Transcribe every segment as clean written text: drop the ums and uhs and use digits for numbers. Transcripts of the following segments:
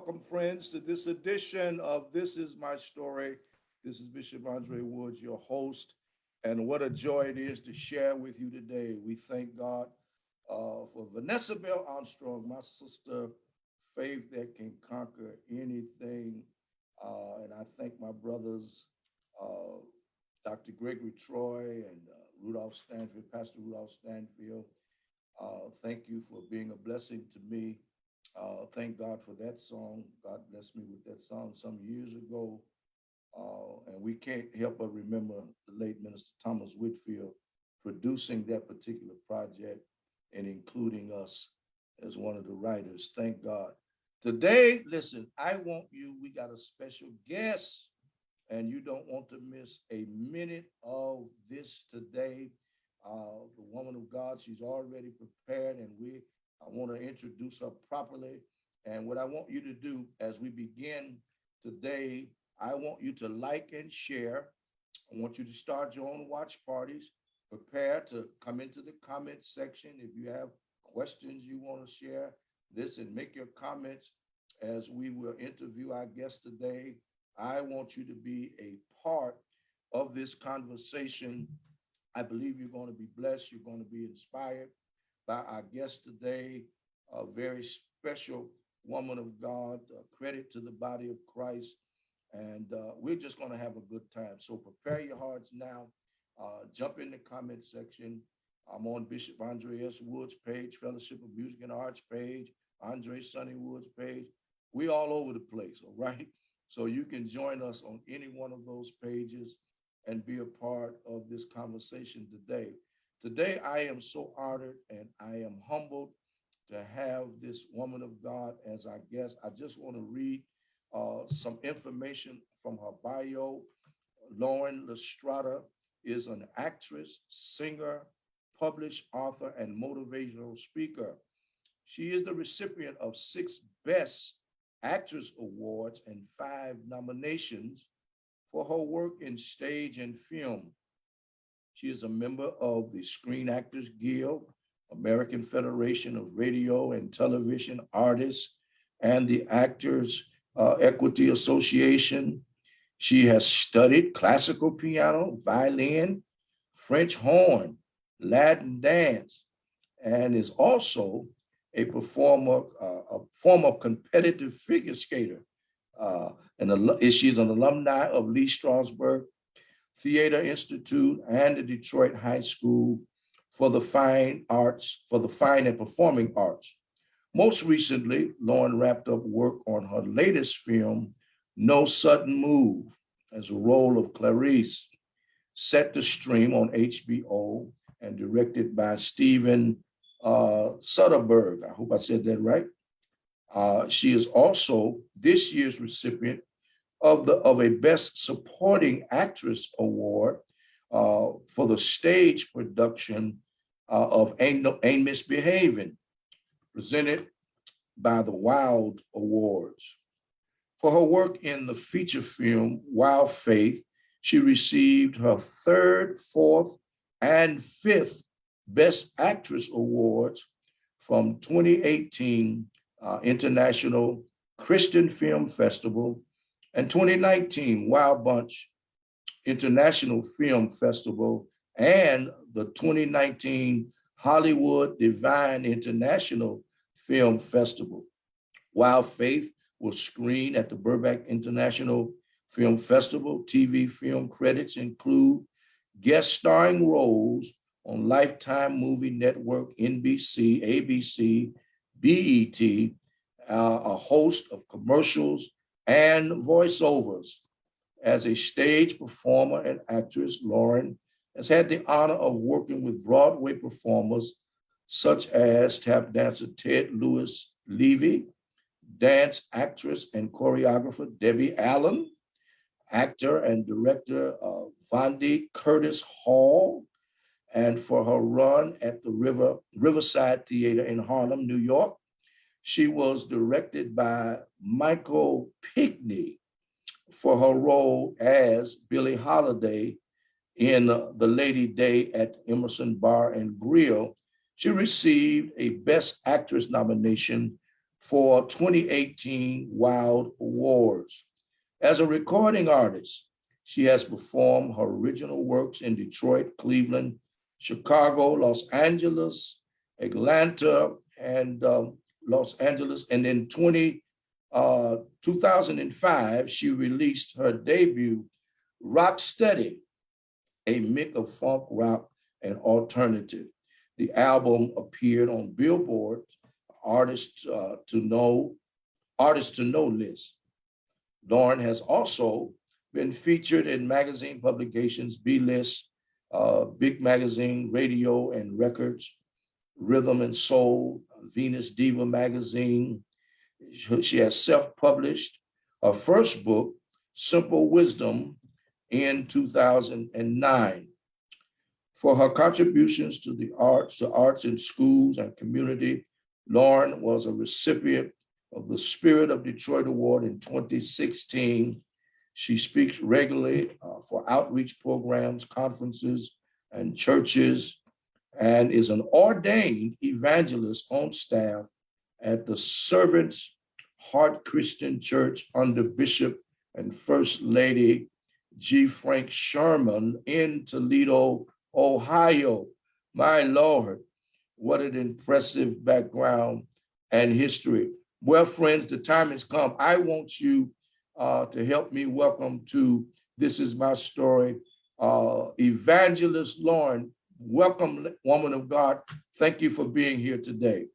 Welcome, friends, to this edition of This Is My Story. This is Bishop Andre Woods, your host, and what a joy it is to share with you today. We thank God for Vanessa Bell Armstrong, my sister, faith that can conquer anything. And I thank my brothers, uh, Dr. Gregory Troy and Rudolph Stanfield, Pastor Rudolph Stanfield. Thank you for being a blessing to me. Thank God for that song. God blessed me with that song some years ago. And we can't help but remember the late Minister Thomas Whitfield producing that particular project and including us as one of the writers. Thank God. Today, listen, we got a special guest, and you don't want to miss a minute of this today. The woman of God, she's already prepared, and I want to introduce her properly. And what I want you to do as we begin today, I want you to like and share. I want you to start your own watch parties. Prepare to come into the comment section. If you have questions you want to share, listen, make your comments as we will interview our guest today. I want you to be a part of this conversation. I believe you're going to be blessed. You're going to be inspired by our guest today, a very special woman of God, credit to the body of Christ. And we're just going to have a good time. So prepare your hearts now. Jump in the comment section. I'm on Bishop Andre S. Woods page, Fellowship of Music and Arts page, Andre Sonny Woods page. We all over the place, all right? So you can join us on any one of those pages and be a part of this conversation today. Today, I am so honored and I am humbled to have this woman of God as our guest. I just want to read some information from her bio. Lauren Lestrada is an actress, singer, published author, and motivational speaker. She is the recipient of 6 Best Actress Awards and 5 nominations for her work in stage and film. She is a member of the Screen Actors Guild, American Federation of Radio and Television Artists, and the Actors Equity Association. She has studied classical piano, violin, French horn, Latin dance, and is also a former competitive figure skater. She's an alumni of Lee Strasberg Theater Institute and the Detroit High School for the Fine and Performing Arts. Most recently, Lauren wrapped up work on her latest film, No Sudden Move, as a role of Clarice, set to stream on HBO and directed by Steven Soderbergh. I hope I said that right. She is also this year's recipient of a Best Supporting Actress Award for the stage production of Ain't Misbehaving, presented by the Wild Awards. For her work in the feature film Wild Faith, she received her 3rd, 4th, and 5th Best Actress Awards from 2018 International Christian Film Festival and 2019 Wild Bunch International Film Festival and the 2019 Hollywood Divine International Film Festival. Wild Faith was screened at the Burbank International Film Festival. TV film credits include guest starring roles on Lifetime Movie Network, NBC, ABC, BET, a host of commercials and voiceovers. As a stage performer and actress, Lauren has had the honor of working with Broadway performers such as tap dancer Ted Lewis Levy, dance actress and choreographer Debbie Allen, actor and director Vondi Curtis Hall, and for her run at the Riverside Theater in Harlem, New York. She was directed by Michael Pinkney for her role as Billie Holiday in The Lady Day at Emerson Bar and Grill. She received a Best Actress nomination for 2018 Wild Awards. As a recording artist, she has performed her original works in Detroit, Cleveland, Chicago, Los Angeles, Atlanta, and Los Angeles. And in 2005, she released her debut, Rock Steady, a mix of funk, rock, and alternative. The album appeared on Billboard's Artists to Know list. Lauren has also been featured in magazine publications, B-List, Big Magazine, Radio and Records, Rhythm and Soul, Venus Diva Magazine. She has self-published her first book, Simple Wisdom, in 2009. For her contributions to the arts in schools and community, Lauren was a recipient of the Spirit of Detroit Award in 2016. She speaks regularly for outreach programs, conferences, and churches, and is an ordained evangelist on staff at the Servant's Heart Christian Church under Bishop and First Lady G. Frank Sherman in Toledo, Ohio. My Lord, what an impressive background and history. Well, friends, the time has come. I want you to help me welcome to This Is My Story, Evangelist Lauren. Welcome, woman of God. Thank you for being here today.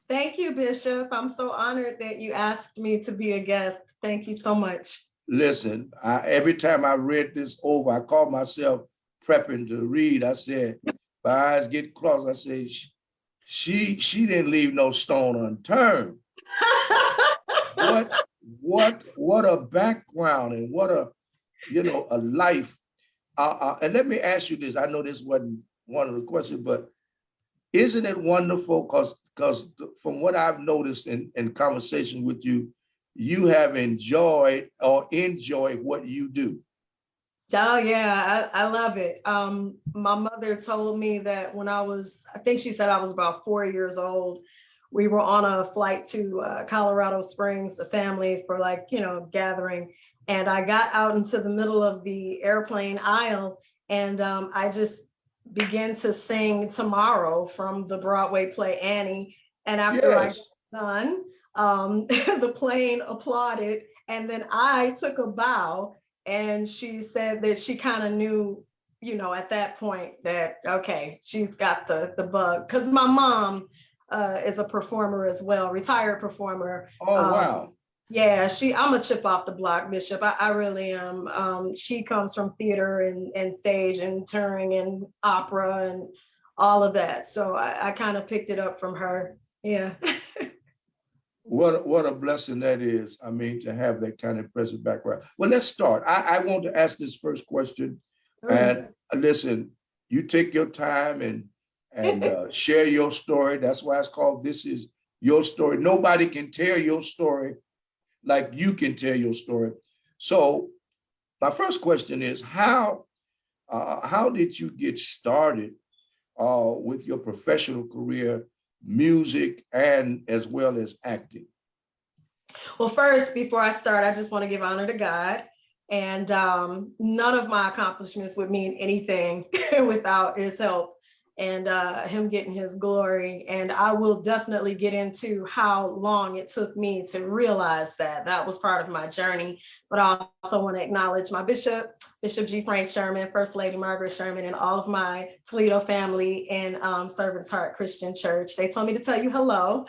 Thank you, Bishop. I'm so honored that you asked me to be a guest. Thank you so much. Listen, every time I read this over, I called myself prepping to read. I said, my eyes get crossed. I said, she didn't leave no stone unturned. What a background and what a life. And let me ask you this. I know this wasn't one of the questions, but isn't it wonderful? Because from what I've noticed in conversation with you, you have enjoyed what you do. Oh yeah, I love it. My mother told me that when I think she said I was about 4 years old, we were on a flight to Colorado Springs, the family for gathering. And I got out into the middle of the airplane aisle and I just began to sing Tomorrow from the Broadway play Annie. And after I got done, the plane applauded. And then I took a bow. And she said that she kind of knew, at that point that, okay, she's got the bug. Because my mom is a performer as well, retired performer. Oh, wow. Yeah, I'm a chip off the block, Bishop. I really am. She comes from theater and stage and touring and opera and all of that. So I kind of picked it up from her. Yeah. What a blessing that is. I mean, to have that kind of impressive background. Well, let's start. I want to ask this first question. And listen, you take your time and share your story. That's why it's called This Is Your Story. Nobody can tell your story like you can tell your story. So my first question is, how did you get started with your professional career, music, and as well as acting? Well, first, before I start, I just want to give honor to God. And none of my accomplishments would mean anything without his help and him getting his glory. And I will definitely get into how long it took me to realize that. That was part of my journey. But I also want to acknowledge my Bishop G. Frank Sherman, First Lady Margaret Sherman, and all of my Toledo family in Servant's Heart Christian Church. They told me to tell you hello.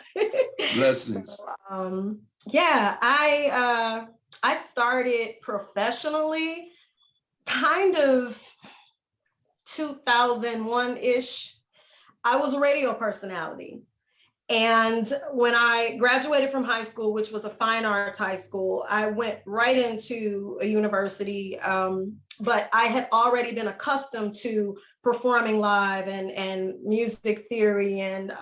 Blessings. So, I started professionally kind of 2001-ish. I was a radio personality. And when I graduated from high school, which was a fine arts high school, I went right into a university. But I had already been accustomed to performing live and music theory and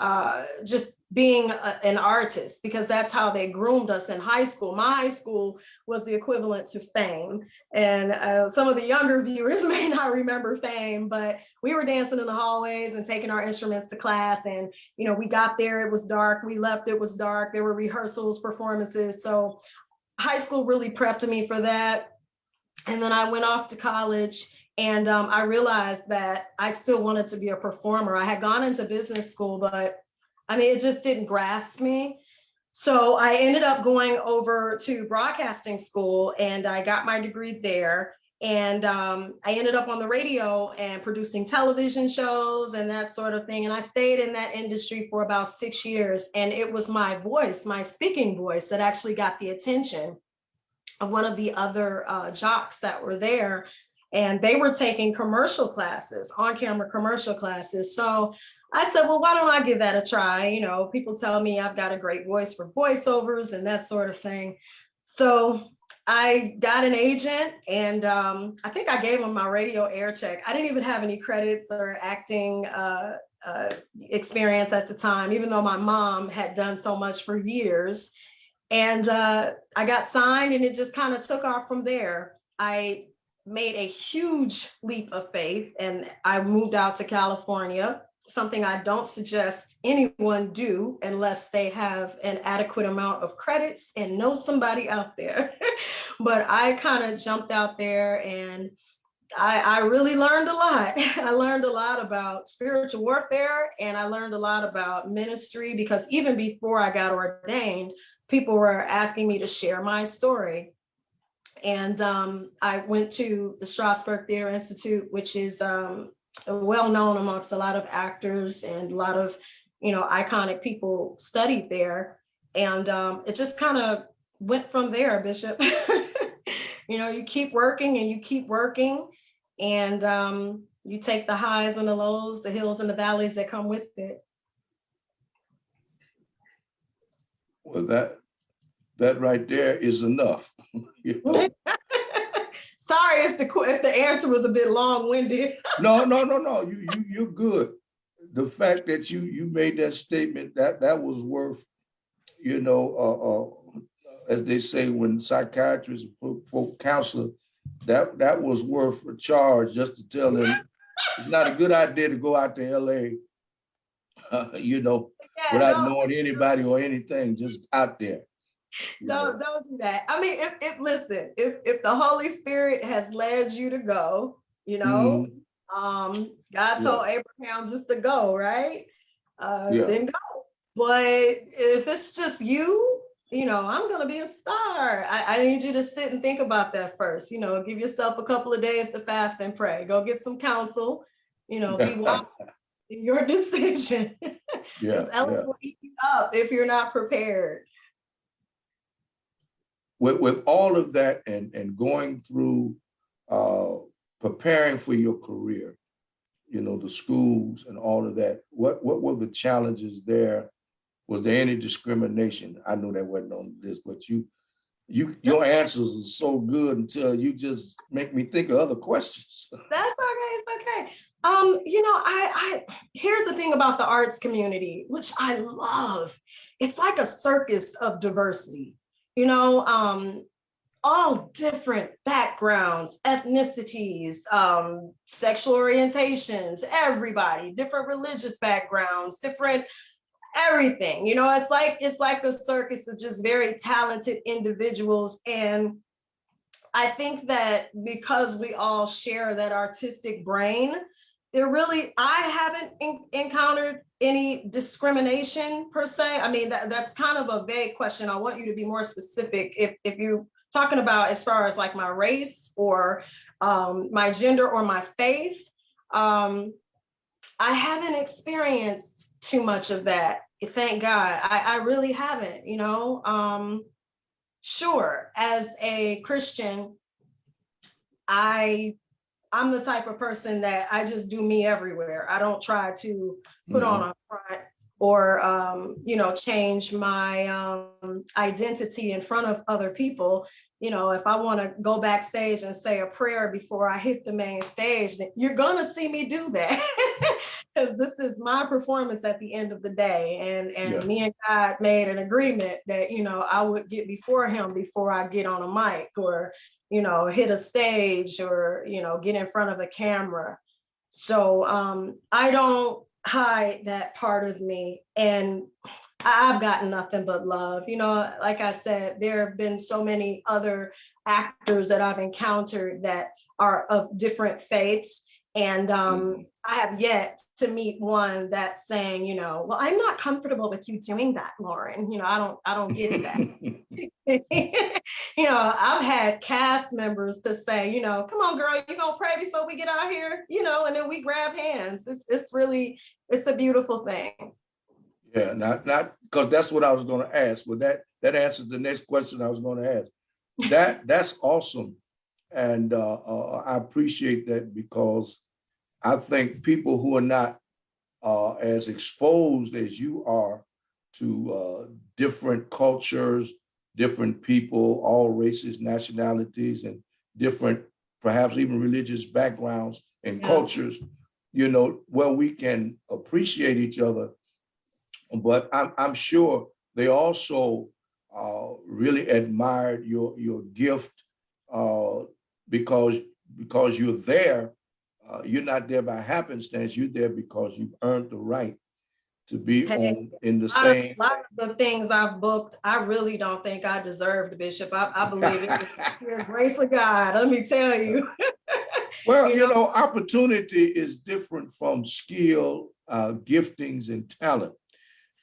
just being an artist, because that's how they groomed us in high school. My high school was the equivalent to Fame. And some of the younger viewers may not remember Fame, but we were dancing in the hallways and taking our instruments to class. And, we got there, it was dark. We left, it was dark. There were rehearsals, performances. So high school really prepped me for that. And then I went off to college, and I realized that I still wanted to be a performer. I had gone into business school, but it just didn't grasp me. So I ended up going over to broadcasting school, and I got my degree there. And I ended up on the radio and producing television shows and that sort of thing. And I stayed in that industry for about 6 years. And it was my voice, my speaking voice, that actually got the attention of one of the other jocks that were there. And they were taking commercial classes, on-camera commercial classes. So I said, well, why don't I give that a try? People tell me I've got a great voice for voiceovers and that sort of thing. So I got an agent, and I think I gave him my radio air check. I didn't even have any credits or acting experience at the time, even though my mom had done so much for years. And I got signed, and it just kind of took off from there. I made a huge leap of faith, and I moved out to California, something I don't suggest anyone do unless they have an adequate amount of credits and know somebody out there. But I kind of jumped out there, and I really learned a lot. I learned a lot about spiritual warfare, and I learned a lot about ministry, because even before I got ordained, people were asking me to share my story. And I went to the Strasberg Theater Institute, which is well known amongst a lot of actors, and a lot of, iconic people studied there. And it just kind of went from there, Bishop. You keep working and you keep working, and you take the highs and the lows, the hills and the valleys that come with it. Well, that right there is enough. Sorry if the answer was a bit long-winded. No. You're good. The fact that you made that statement, that was worth, as they say, when psychiatrists for counselor, that was worth a charge, just to tell them it's not a good idea to go out to LA, without knowing anybody or anything, just out there. Don't do that. Listen, if the Holy Spirit has led you to go, God told Abraham just to go, right? Then go. But if it's just you, I'm gonna be a star. I need you to sit and think about that first. Give yourself a couple of days to fast and pray. Go get some counsel. Be wise in your decision. Because Ellen will eat you up if you're not prepared. With all of that and going through preparing for your career, the schools and all of that, what were the challenges there? Was there any discrimination? I know that wasn't on this, but your answers are so good until you just make me think of other questions. That's okay. It's okay. I here's the thing about the arts community, which I love. It's like a circus of diversity. All different backgrounds, ethnicities, sexual orientations, everybody, different religious backgrounds, different everything. It's like a circus of just very talented individuals. And I think that because we all share that artistic brain, I haven't encountered any discrimination per se. That's kind of a vague question. I want you to be more specific. If you're talking about as far as like my race or my gender or my faith, I haven't experienced too much of that. Thank God. I really haven't, Sure, as a Christian, I'm the type of person that I just do me everywhere. I don't try to put on a front or change my identity in front of other people. If I want to go backstage and say a prayer before I hit the main stage, then you're gonna see me do that. Because this is my performance at the end of the day. And me and God made an agreement that, I would get before him before I get on a mic, or, hit a stage, or, get in front of a camera. So I don't hide that part of me. And I've gotten nothing but love. Like I said, there have been so many other actors that I've encountered that are of different faiths. And I have yet to meet one that's saying, well, I'm not comfortable with you doing that, Lauren. I don't get that. I've had cast members to say, come on, girl, you gonna pray before we get out here, and then we grab hands. It's a beautiful thing. Yeah, not because that's what I was going to ask, but that answers the next question I was going to ask. That's awesome, and I appreciate that, because I think people who are not as exposed as you are to different cultures, different people, all races, nationalities, and different, perhaps even religious backgrounds and cultures, where we can appreciate each other. But I'm sure they also really admired your gift, because you're there. You're not there by happenstance. You're there because you've earned the right to be in the same. A lot of the things I've booked, I really don't think I deserved, Bishop. I believe it was the sheer grace of God. Let me tell you. Well, opportunity is different from skill, giftings, and talent.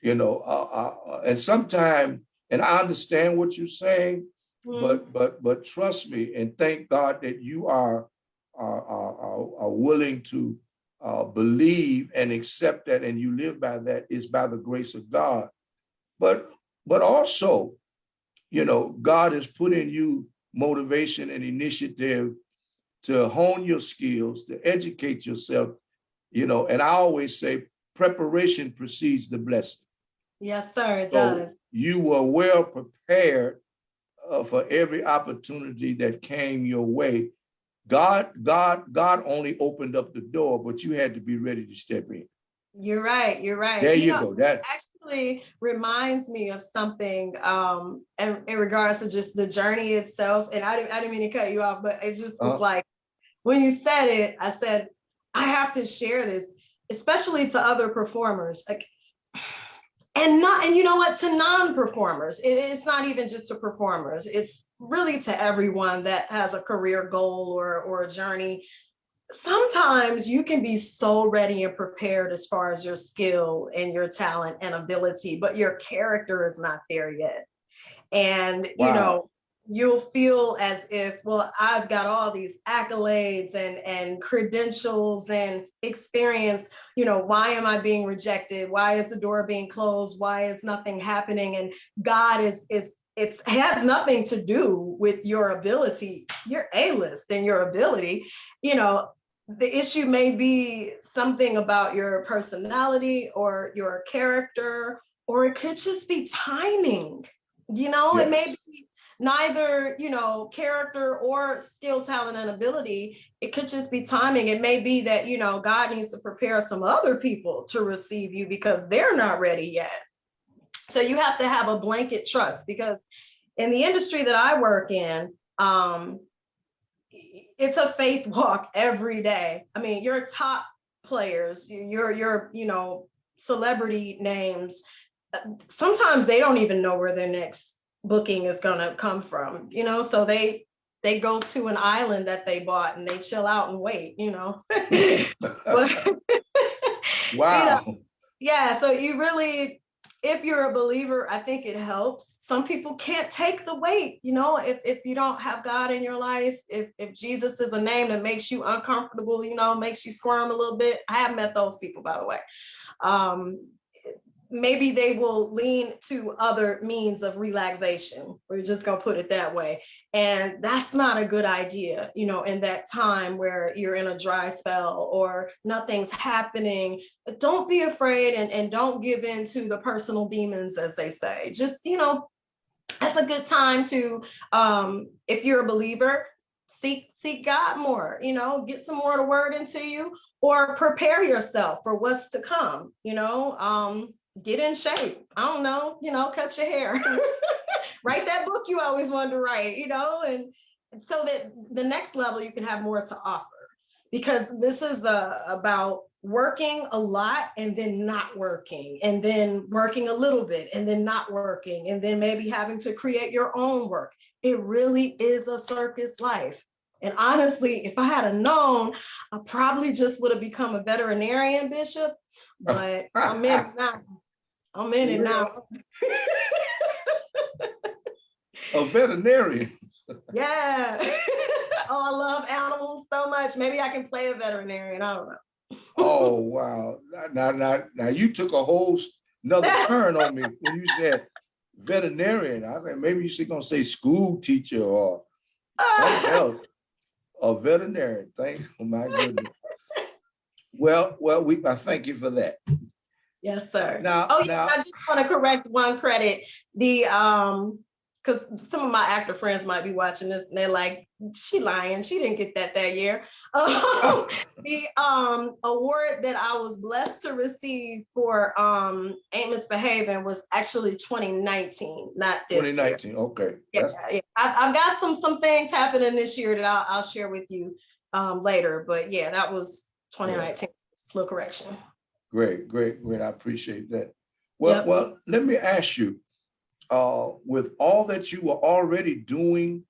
And sometimes, and I understand what you're saying, but trust me, and thank God that you are willing to believe and accept that, and you live by that. Is by the grace of God. But also, God has put in you motivation and initiative to hone your skills, to educate yourself. And I always say preparation precedes the blessing. Yes, sir, it does. You were well prepared for every opportunity that came your way. God only opened up the door, but you had to be ready to step in. You're right. There you go. That actually reminds me of something in regards to just the journey itself. And I didn't mean to cut you off, but it just was like, when you said it, I said, I have to share this, especially to other performers. And you know what, to non-performers. It's not even just to performers. It's really to everyone that has a career goal or a journey. Sometimes you can be so ready and prepared as far as your skill and your talent and ability, but your character is not there yet. And, you'll feel as if, well, I've got all these accolades and credentials and experience. Why am I being rejected? Why is the door being closed? Why is nothing happening? And God it has nothing to do with your ability. You're A-list in your ability. The issue may be something about your personality or your character, or it could just be timing. It may be neither, character or skill, talent, and ability. It could just be timing. It may be that, God needs to prepare some other people to receive you because they're not ready yet. So you have to have a blanket trust, because in the industry that I work in, it's a faith walk every day. I mean, your top players, your celebrity names, sometimes they don't even know where their next booking is going to come from, so they go to an island that they bought and they chill out and wait, But, wow. So you really, if you're a believer, I think it helps. Some people can't take the weight, if you don't have God in your life, if Jesus is a name that makes you uncomfortable, makes you squirm a little bit. I have met those people, by the way. Maybe they will lean to other means of relaxation. We're just going to put it that way. And that's not a good idea, in that time where you're in a dry spell or nothing's happening. Don't be afraid and don't give in to the personal demons, as they say. Just, that's a good time to, if you're a believer, seek God more, get some more of the word into you, or prepare yourself for what's to come, get in shape. I don't know, cut your hair, write that book you always wanted to write, and so that the next level you can have more to offer. Because this is about working a lot and then not working, and then working a little bit and then not working, and then maybe having to create your own work. It really is a circus life. And honestly, if I had known, I probably just would have become a veterinarian, Bishop, but I'm in it now. I'm in it now. A veterinarian. Yeah. Oh, I love animals so much. Maybe I can play a veterinarian. I don't know. Oh, wow. Now you took a whole another turn on me when you said veterinarian. I think maybe you're going to say school teacher or something else. A veterinarian. Oh my goodness. Well, I thank you for that. Yes, sir. Now, I just want to correct one credit. Because some of my actor friends might be watching this and they're like, she lying. She didn't get that year. The award that I was blessed to receive for Ain't Misbehaving was actually 2019, not this 2019. year. Okay. Yeah. I've got some things happening this year that I'll share with you later. But yeah, that was 2019. Little correction. Great. I appreciate that. Well, let me ask you, with all that you were already doing,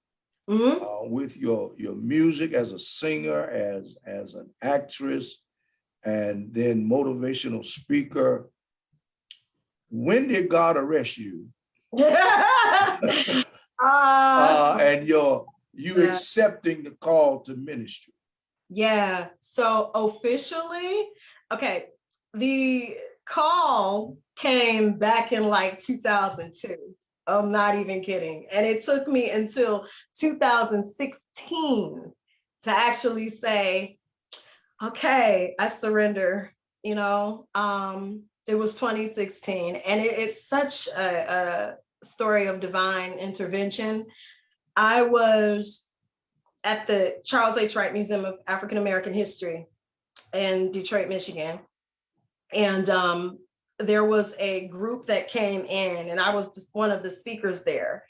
with your music as a singer, as an actress, and then motivational speaker, when did God arrest you? And you accepting the call to ministry? Yeah. So officially, okay, the call came back in like 2002. I'm not even kidding. And it took me until 2016 to actually say, okay, I surrender. It was 2016. And it's such a story of divine intervention. I was at the Charles H. Wright Museum of African American History in Detroit, Michigan. And there was a group that came in, and I was just one of the speakers there.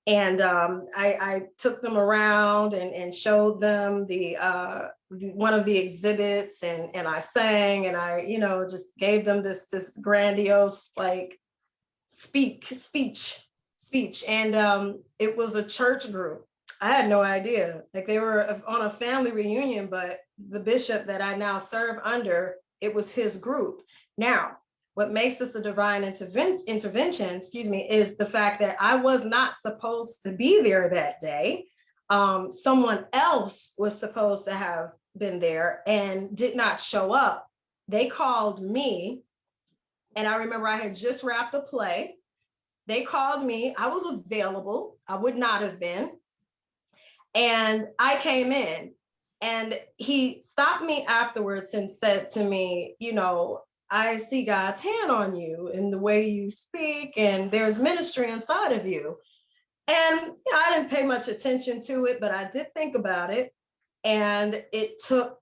And I took them around and showed them one of the exhibits, and I sang, and I, just gave them this grandiose like speech. And it was a church group. I had no idea. Like, they were on a family reunion, but the bishop that I now serve under, it was his group. Now, what makes this a divine intervention, is the fact that I was not supposed to be there that day. Someone else was supposed to have been there and did not show up. They called me, and I remember I had just wrapped the play. They called me. I was available. I would not have been. And I came in, and he stopped me afterwards and said to me, I see God's hand on you in the way you speak, and there's ministry inside of you. And I didn't pay much attention to it, but I did think about it. And it took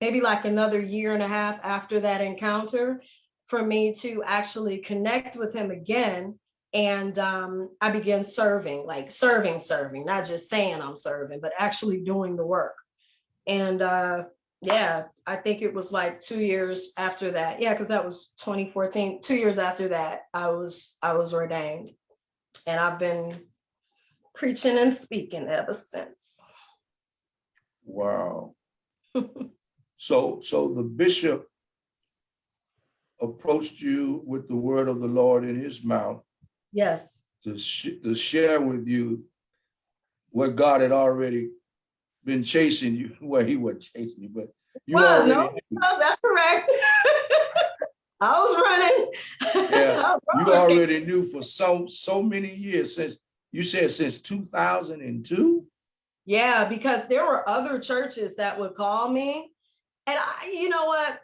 maybe like another year and a half after that encounter for me to actually connect with him again. And I began serving, not just saying I'm serving, but actually doing the work. And I think it was like 2 years after that. Yeah, because that was 2014. 2 years after that, I was ordained. And I've been preaching and speaking ever since. Wow. So the bishop approached you with the word of the Lord in his mouth. Yes. To share with you what God had already been chasing you. Well, he wasn't chasing you, but you already knew. That's correct. I was running. Yeah, you already knew for so many years, since You said since 2002? Yeah, because there were other churches that would call me. And you know what?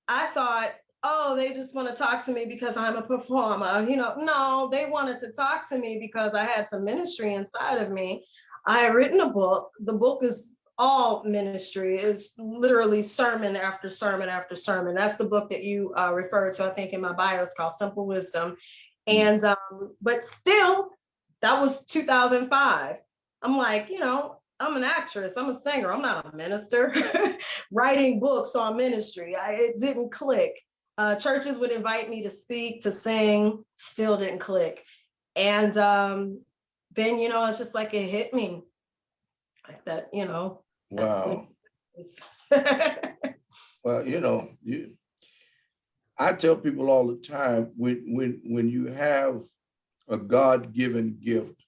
I thought, oh, they just want to talk to me because I'm a performer. No, they wanted to talk to me because I had some ministry inside of me. I had written a book. The book is all ministry. It's literally sermon after sermon after sermon. That's the book that you referred to, I think, in my bio. It's called Simple Wisdom. And but still, that was 2005. I'm like, I'm an actress, I'm a singer, I'm not a minister. Writing books on ministry, it didn't click. Churches would invite me to speak, to sing, still didn't click. And then, it's just like it hit me like that, Wow. Well, I tell people all the time, when you have a God-given gift,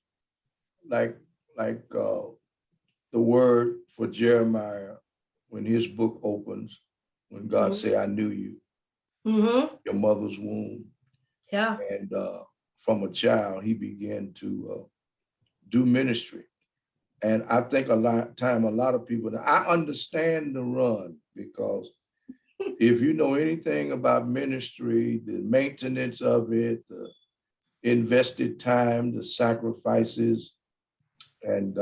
like the word for Jeremiah, when his book opens, when God say, I knew you, your mother's womb. Yeah. And from a child, he began to do ministry. And I think a lot of people, I understand the run, because if you know anything about ministry, the maintenance of it, the invested time, the sacrifices. And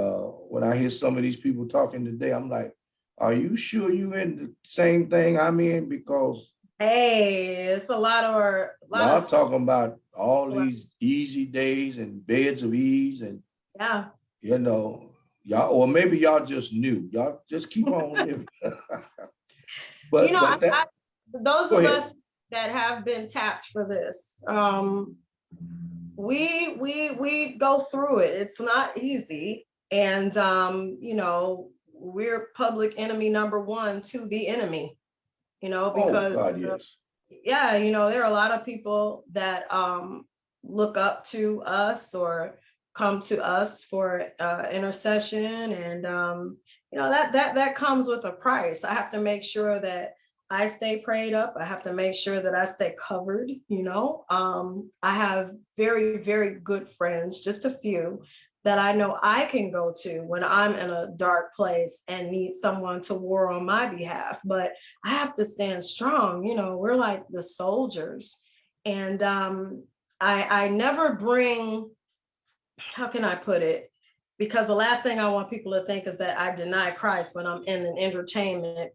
when I hear some of these people talking today, I'm like, are you sure you in the same thing I'm in? Because hey, it's a lot y'all of talking about all these easy days and beds of ease, and yeah. Y'all, or maybe y'all just knew. Y'all just keep on living. but those go of ahead. us that have been tapped for this, we go through it. It's not easy, and we're public enemy number one to the enemy. Oh Because God, yes. yeah, there are a lot of people that look up to us or come to us for intercession, and that comes with a price. I have to make sure that I stay prayed up. I have to make sure that I stay covered. I have very, very good friends, just a few, that I know I can go to when I'm in a dark place and need someone to war on my behalf. But I have to stand strong. We're like the soldiers. And I never bring, how can I put it? Because the last thing I want people to think is that I deny Christ when I'm in an entertainment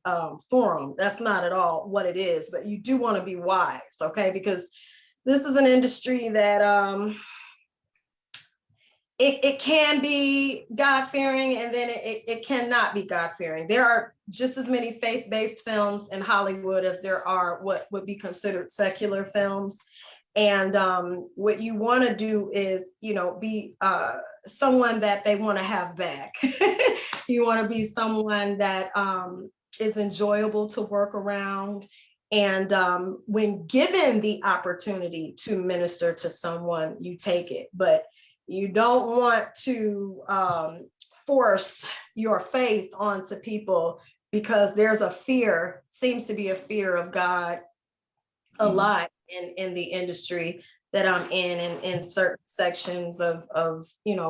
forum. That's not at all what it is, but you do want to be wise, okay? Because this is an industry that it can be God-fearing, and then it cannot be God-fearing. There are just as many faith-based films in Hollywood as there are what would be considered secular films. And what you want to do is, be someone that they want to have back. You want to be someone that is enjoyable to work around. And when given the opportunity to minister to someone, you take it. But you don't want to force your faith onto people, because there's seems to be a fear of God a lot in the industry that I'm in certain sections of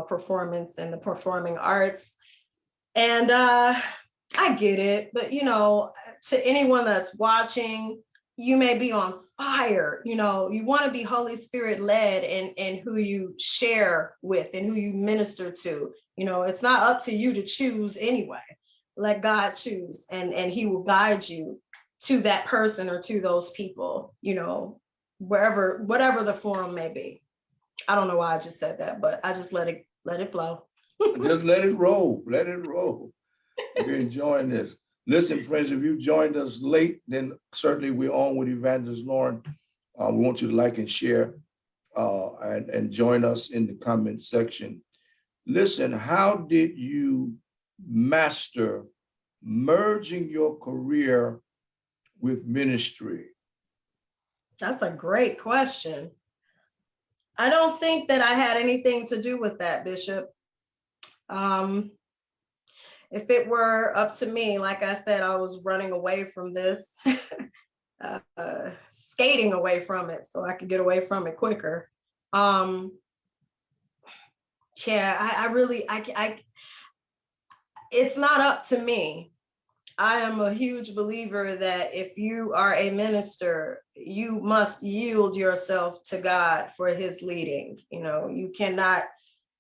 performance and the performing arts. And I get it, but to anyone that's watching, you may be on fire. You want to be Holy Spirit led in who you share with and who you minister to. It's not up to you to choose anyway. Let God choose, and he will guide you to that person or to those people, whatever the forum may be. I don't know why I just said that, but I just let it flow. Just let it roll. Let it roll. We're enjoying this. Listen, friends, if you joined us late, then certainly we're on with Evangelist Lauren. We want you to like and share and join us in the comment section. Listen, how did you master merging your career with ministry? That's a great question. I don't think that I had anything to do with that, Bishop. If it were up to me, like I said, I was running away from this, skating away from it so I could get away from it quicker. Yeah, I really, it's not up to me. I am a huge believer that if you are a minister, you must yield yourself to God for his leading. You know, you cannot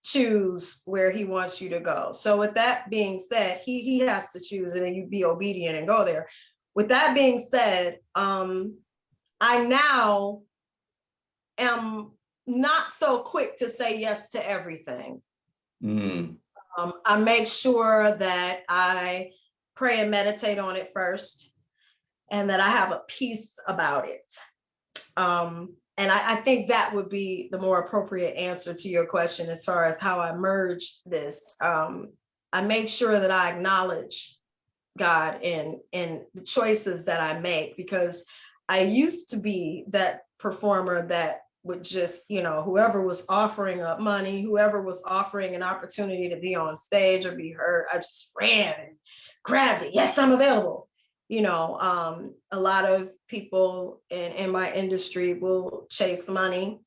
choose where he wants you to go. So with that being said, he has to choose, and then you be obedient and go there. With that being said, I now am not so quick to say yes to everything. Mm. I make sure that I pray and meditate on it first, and that I have a peace about it. And I think that would be the more appropriate answer to your question as far as how I merge this. I make sure that I acknowledge God in the choices that I make, because I used to be that performer that would just, you know, whoever was offering up money, whoever was offering an opportunity to be on stage or be heard, I just ran and grabbed it. Yes, I'm available. You know, a lot of people in my industry will chase money.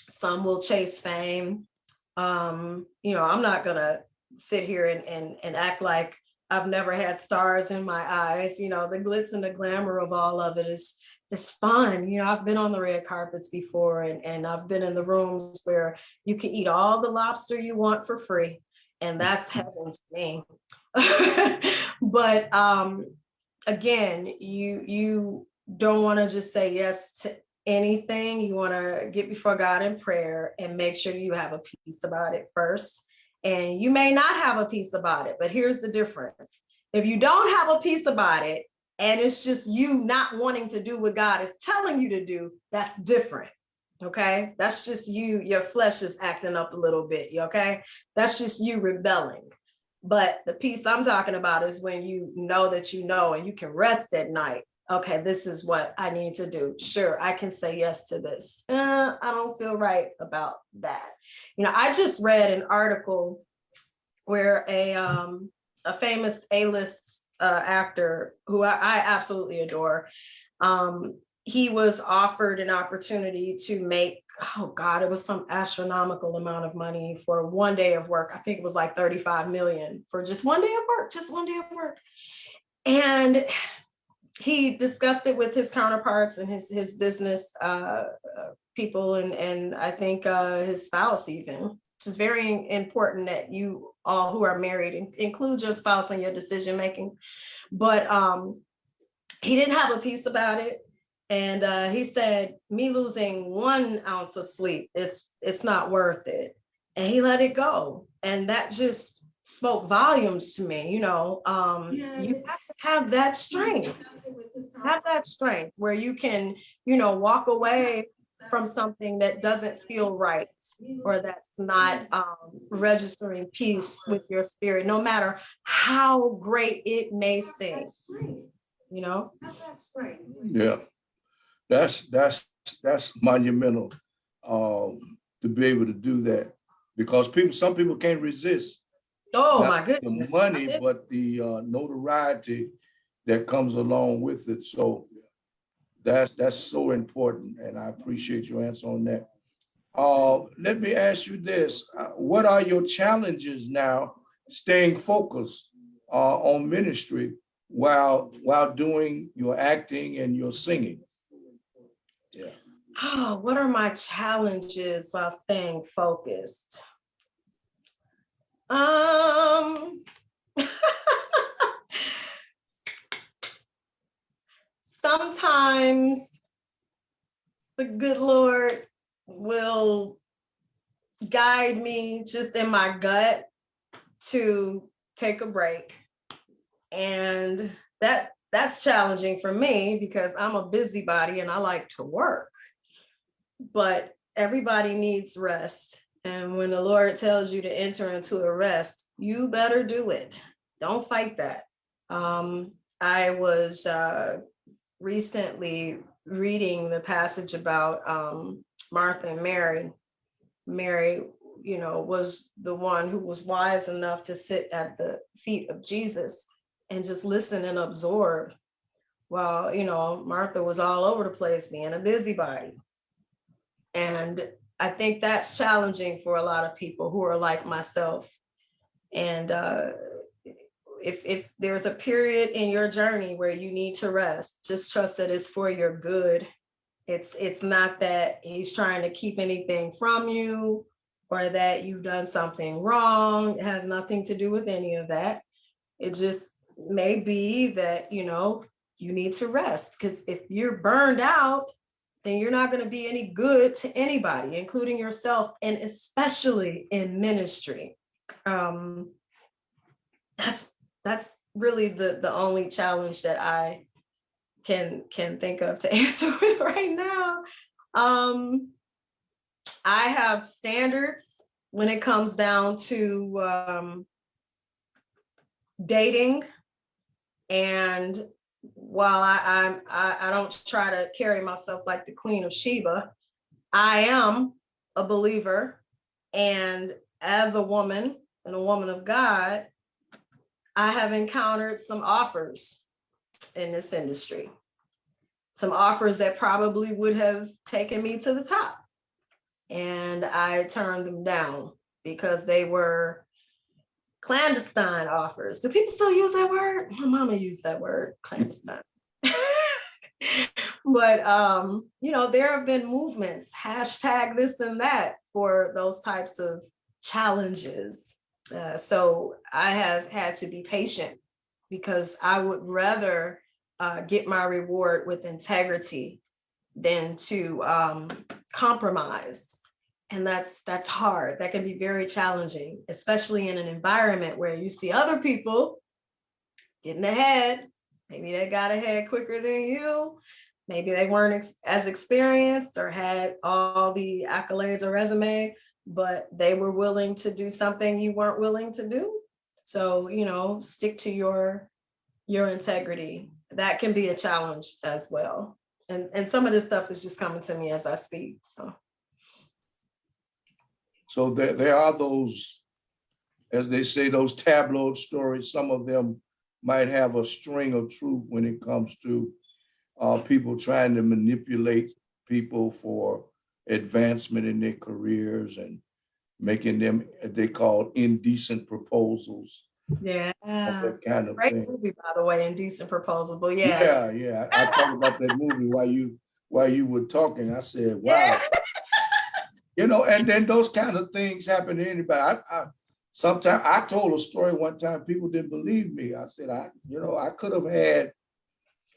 Some will chase fame. You know, I'm not gonna sit here and act like I've never had stars in my eyes. You know, the glitz and the glamour of all of it is fun. You know, I've been on the red carpets before, and I've been in the rooms where you can eat all the lobster you want for free, and that's heaven to me. But again, you don't want to just say yes to anything. You want to get before God in prayer and make sure you have a peace about it first. And you may not have a peace about it, but here's the difference. If you don't have a peace about it, and it's just you not wanting to do what God is telling you to do, that's different. Okay. That's just you, your flesh is acting up a little bit. Okay. That's just you rebelling. But the peace I'm talking about is when you know that you know, and you can rest at night. Okay, this is what I need to do. Sure, I can say yes to this. I don't feel right about that. You know, I just read an article where a famous A-list actor who I absolutely adore, he was offered an opportunity to make, oh God, it was some astronomical amount of money for one day of work. I think it was like 35 million for just one day of work, just one day of work. And he discussed it with his counterparts and his business people, and I think his spouse even, which is very important that you all who are married include your spouse in your decision making. But he didn't have a peace about it. And he said, me losing 1 ounce of sleep, it's not worth it. And he let it go. And that just spoke volumes to me. You know, you have to have that strength, where you can, you know, walk away from something that doesn't feel right, or that's not registering peace with your spirit, no matter how great it may seem, you know? Yeah, that's monumental, to be able to do that, because some people can't resist Oh not my the goodness. money, but the notoriety that comes along with it. So that's so important, and I appreciate your answer on that. Let me ask you this: what are your challenges now, staying focused on ministry while doing your acting and your singing? Yeah. Oh, what are my challenges while staying focused? Um, Sometimes the good Lord will guide me just in my gut to take a break. And that's challenging for me because I'm a busybody and I like to work. But everybody needs rest. And when the Lord tells you to enter into a rest, you better do it. Don't fight that. I was recently reading the passage about Martha and Mary. Mary, you know, was the one who was wise enough to sit at the feet of Jesus and just listen and absorb, while, you know, Martha was all over the place being a busybody. And I think that's challenging for a lot of people who are like myself. And if there's a period in your journey where you need to rest, just trust that it's for your good. It's not that he's trying to keep anything from you or that you've done something wrong. It has nothing to do with any of that. It just may be that, you need to rest, because if you're burned out, then you're not going to be any good to anybody, including yourself, and especially in ministry. That's really the only challenge that I can think of to answer with right now. I have standards when it comes down to dating, and while I don't try to carry myself like the Queen of Sheba, I am a believer, and as a woman and a woman of God, I have encountered some offers in this industry, some offers that probably would have taken me to the top, and I turned them down because they were clandestine offers. Do people still use that word? My mama used that word, clandestine. But there have been movements, hashtag this and that, for those types of challenges. So I have had to be patient, because I would rather get my reward with integrity than to compromise. And that's hard. That can be very challenging, especially in an environment where you see other people getting ahead. Maybe they got ahead quicker than you. Maybe they weren't as experienced or had all the accolades or resume, but they were willing to do something you weren't willing to do. So, stick to your integrity. That can be a challenge as well. And some of this stuff is just coming to me as I speak. So there are those, as they say, those tabloid stories. Some of them might have a string of truth when it comes to people trying to manipulate people for advancement in their careers and making them, they call, indecent proposals. Yeah. That kind of Great thing. movie, by the way, Indecent Proposal. But yeah. Yeah. I thought about that movie while you were talking. I said, wow. Yeah. And then those kind of things happen to anybody. Sometimes I told a story one time, people didn't believe me. I said, I could have had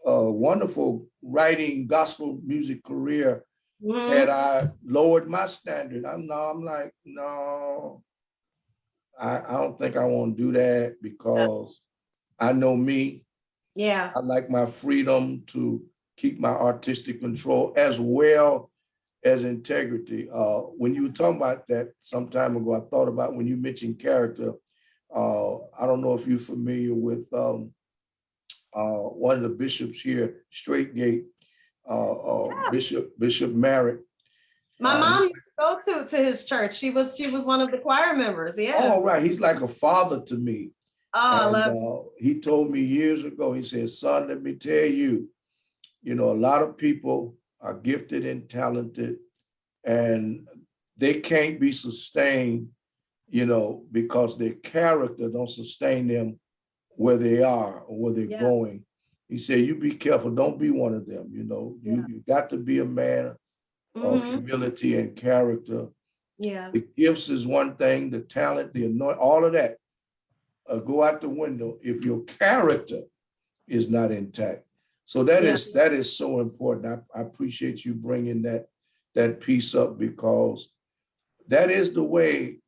a wonderful writing gospel music career had I lowered my standard. I'm like, no, I don't think I want to do that, because I know me. Yeah. I like my freedom to keep my artistic control as well as integrity. When you were talking about that some time ago, I thought about when you mentioned character. I don't know if you're familiar with one of the bishops here, Straight Gate, Yeah. Bishop Merritt. My mom used to go to his church. She was one of the choir members. Yeah. Oh, right. He's like a father to me. Oh, I love he told me years ago, he said, son, let me tell you, a lot of people are gifted and talented, and they can't be sustained, because their character don't sustain them where they are or where they're going. He said, you be careful. Don't be one of them. You got to be a man of humility and character. Yeah. The gifts is one thing, the talent, the anointing, all of that go out the window if your character is not intact. So that is so important. I appreciate you bringing that piece up, because that is the way,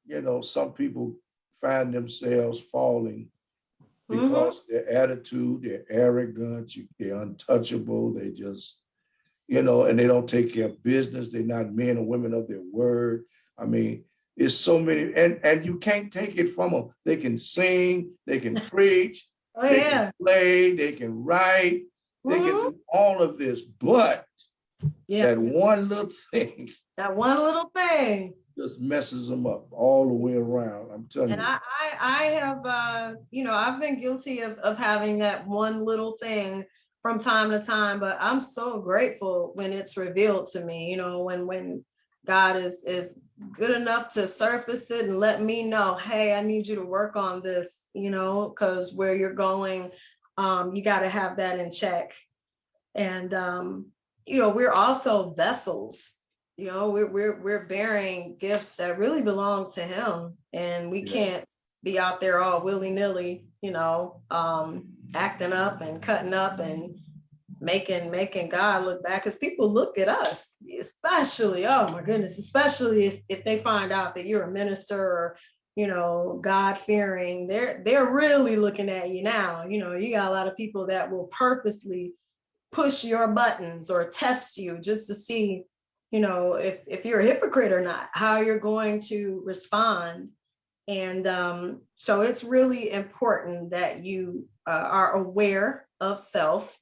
some people find themselves falling, because their attitude, their arrogance, they're untouchable. They just, and they don't take care of business. They're not men or women of their word. I mean, it's so many, and you can't take it from them. They can sing, they can preach, they can play, they can write, they can do all of this, but that one little thing, just messes them up all the way around. I'm telling you. And I have, I've been guilty of having that one little thing from time to time, but I'm so grateful when it's revealed to me, when God is good enough to surface it and let me know, hey, I need you to work on this, because where you're going, you got to have that in check. And we're also vessels. We're bearing gifts that really belong to Him, and we can't be out there all willy-nilly, acting up and cutting up and making God look bad, because people look at us, especially, oh my goodness, especially if they find out that you're a minister or God fearing, they're really looking at you now. You got a lot of people that will purposely push your buttons or test you just to see if you're a hypocrite or not, how you're going to respond. And so it's really important that you are aware of self,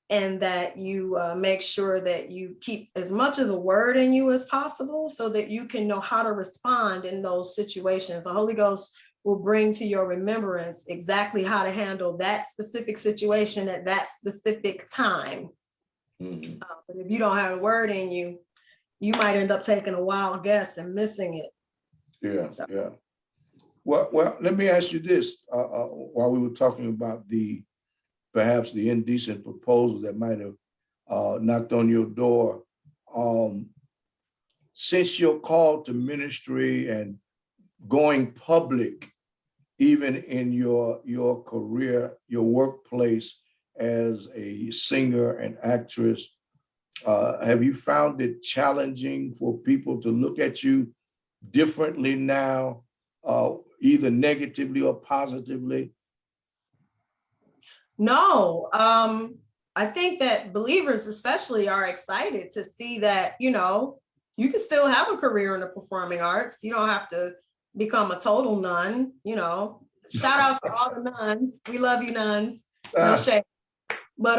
and that you make sure that you keep as much of the word in you as possible, so that you can know how to respond in those situations. The Holy Ghost will bring to your remembrance exactly how to handle that specific situation at that specific time. Mm-hmm. But if you don't have a word in you, you might end up taking a wild guess and missing it. Yeah. Well, let me ask you this. While we were talking about perhaps the indecent proposals that might have knocked on your door, since you're called to ministry and going public, even in your career, your workplace as a singer and actress, have you found it challenging for people to look at you differently now, either negatively or positively? No, I think that believers especially are excited to see that, you can still have a career in the performing arts. You don't have to become a total nun. Shout out to all the nuns. We love you, nuns. No shame. But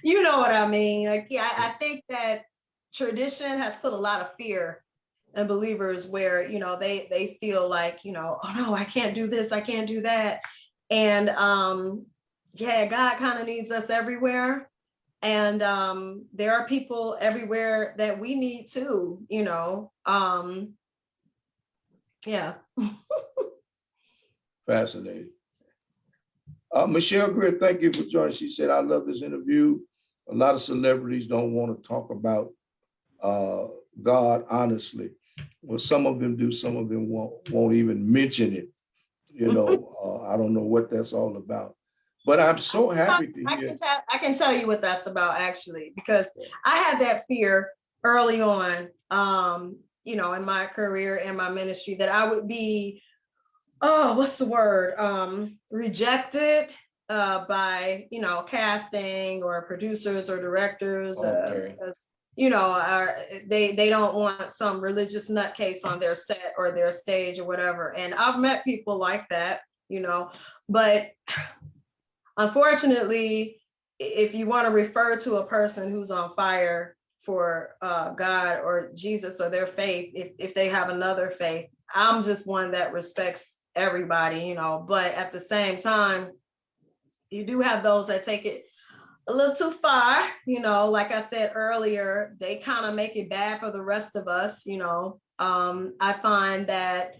you know what I mean? Like, yeah, I think that tradition has put a lot of fear in believers, where they feel like, oh no, I can't do this, I can't do that. And yeah, God kind of needs us everywhere. And there are people everywhere that we need too, yeah. Fascinating. Michelle Greer, thank you for joining. She said, I love this interview. A lot of celebrities don't want to talk about God honestly. Well, some of them do, some of them won't even mention it. I don't know what that's all about. But I'm so happy to hear. I can tell you what that's about, actually, because I had that fear early on, in my career and my ministry, that I would be, what's the word? Rejected by, casting or producers or directors. Okay. They don't want some religious nutcase on their set or their stage or whatever. And I've met people like that, but unfortunately, if you want to refer to a person who's on fire for God or Jesus or their faith, if they have another faith, I'm just one that respects everybody, but at the same time, you do have those that take it a little too far, like I said earlier, they kind of make it bad for the rest of us. I find that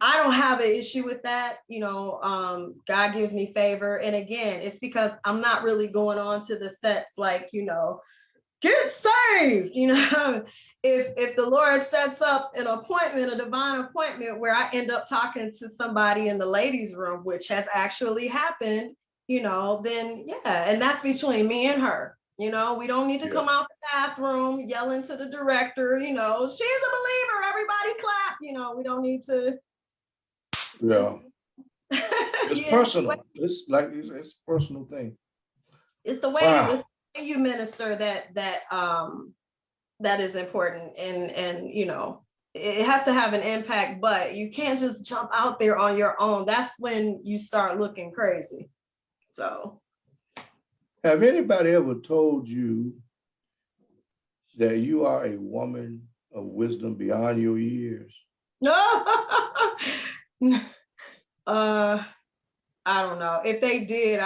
I don't have an issue with that. God gives me favor. And again, it's because I'm not really going on to the sets like, get saved. If the Lord sets up an appointment, a divine appointment, where I end up talking to somebody in the ladies' room, which has actually happened, then yeah, and that's between me and her. We don't need to come out the bathroom yelling to the director, she's a believer, everybody clap. We don't need to. Yeah. It's personal. It's like it's a personal thing. It's the way you minister that is important, and it has to have an impact, but you can't just jump out there on your own. That's when you start looking crazy. So, have anybody ever told you that you are a woman of wisdom beyond your years? I don't know. If they did,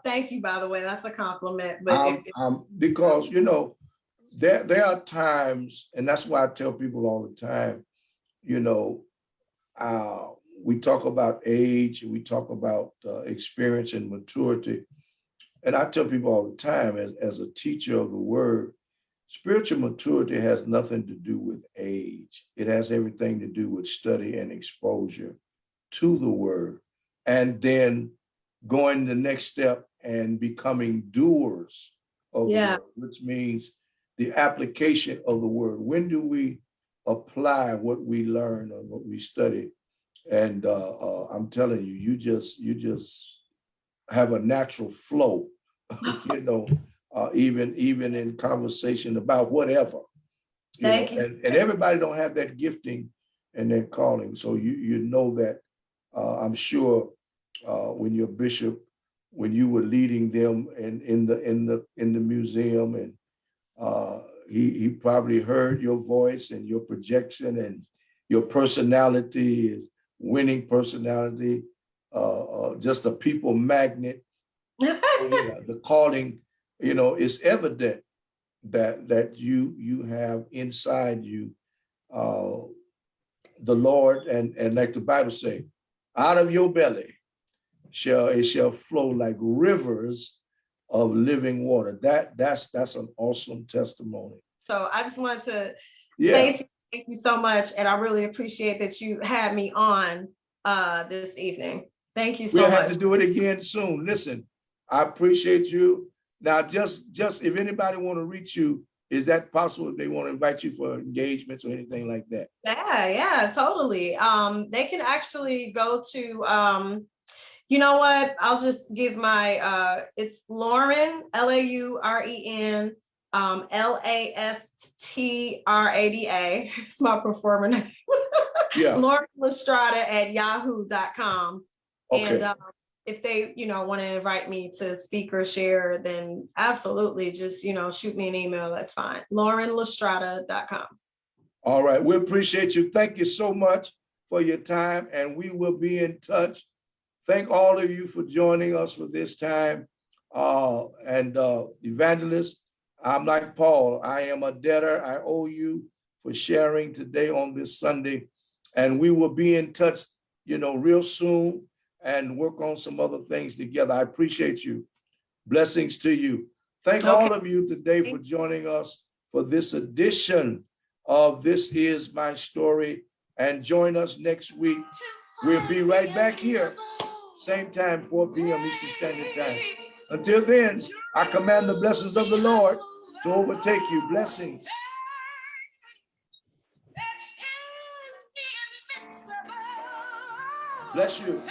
thank you, by the way, that's a compliment. But because There are times, and that's why I tell people all the time, you know, we talk about age, we talk about experience and maturity. And I tell people all the time, as a teacher of the word, spiritual maturity has nothing to do with age. It has everything to do with study and exposure to the word. And then going the next step and becoming doers of the word, which means the application of the word. When do we apply what we learn or what we study? And I'm telling you, you just have a natural flow, you know, even in conversation about whatever, Thank you. and everybody don't have that gifting and that calling. So you know that I'm sure when your bishop, when you were leading them in the museum, and he probably heard your voice and your projection, and your personality is winning personality, just a people magnet. The calling, is evident that you have inside you the Lord, and like the Bible say, out of your belly shall flow like rivers of living water. That's an awesome testimony. So I just wanted to say to you, thank you so much, and I really appreciate that you had me on this evening. Thank you so much. We'll have to do it again soon. Listen, I appreciate you. Now, just if anybody want to reach you, is that possible if they want to invite you for engagements or anything like that? Yeah, totally. They can actually go to, you know what? I'll just give my, it's Lauren, Lauren, Lastrada. It's my performer name. Yeah. Lauren Lastrada at yahoo.com. Okay. And if they, want to invite me to speak or share, then absolutely just, shoot me an email. That's fine. LaurenLastrada.com. All right. We appreciate you. Thank you so much for your time, and we will be in touch. Thank all of you for joining us for this time. And Evangelist, I'm like Paul. I am a debtor. I owe you for sharing today on this Sunday. And we will be in touch, real soon, and work on some other things together. I appreciate you. Blessings to you. Thank all of you today for joining us for this edition of This Is My Story. And join us next week. We'll be right back here, same time, 4 p.m. Eastern Standard Time. Until then, I command the blessings of the Lord to overtake you. Blessings. Bless you.